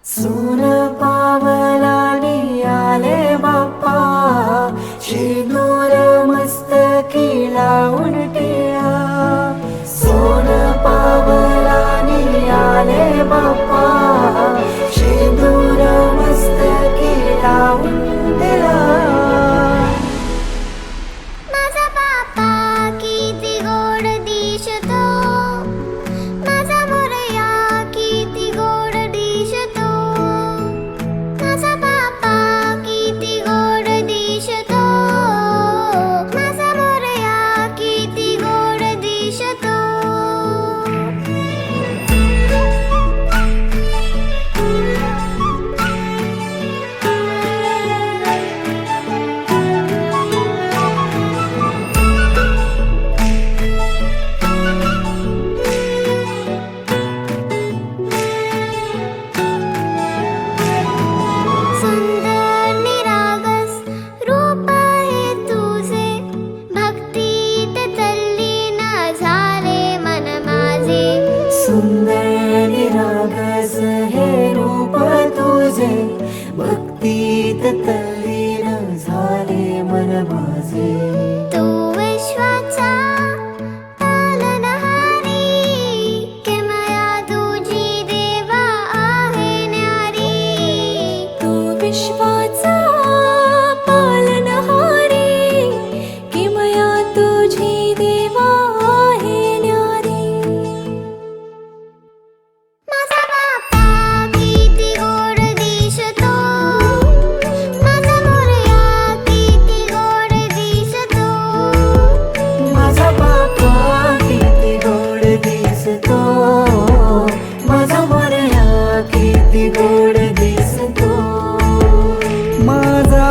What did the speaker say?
सोन पावलानी आले बाप्पा, शेंदूर मस्तकी लावून टिळा. सोन पावलानी आले बाप्पा, शेंदूर मस्तकी लावून दिला. माझा बाप्पा किती गोड दिसतो, माझा मोरया किती गोड दिसतो. माझा बाप्पा किती गोड दिसतो, माझा मोरया किती गोड दिसतो. सुंदर निरागस रूप आहे तुझे, भक्तीत तल्लीन झाले मन माझे. सुंदर निरागस हे रूप तुझे, भक्तीत तल्लीन झाले मन माझे. तू विश्वाचा पालनहारी, किमया तुझी देवा आहे न्यारी. तू विश्वाचा पालनहारी, किमया तुझी देवा आहे न्यारी. माझा बाप्पा किती गोड दिसतो, माझा मोरया किती गोड दिसतो. माझा बाप्पा किती गोड दिसतो, माझा मोरया किती गोड दिसतो. माझा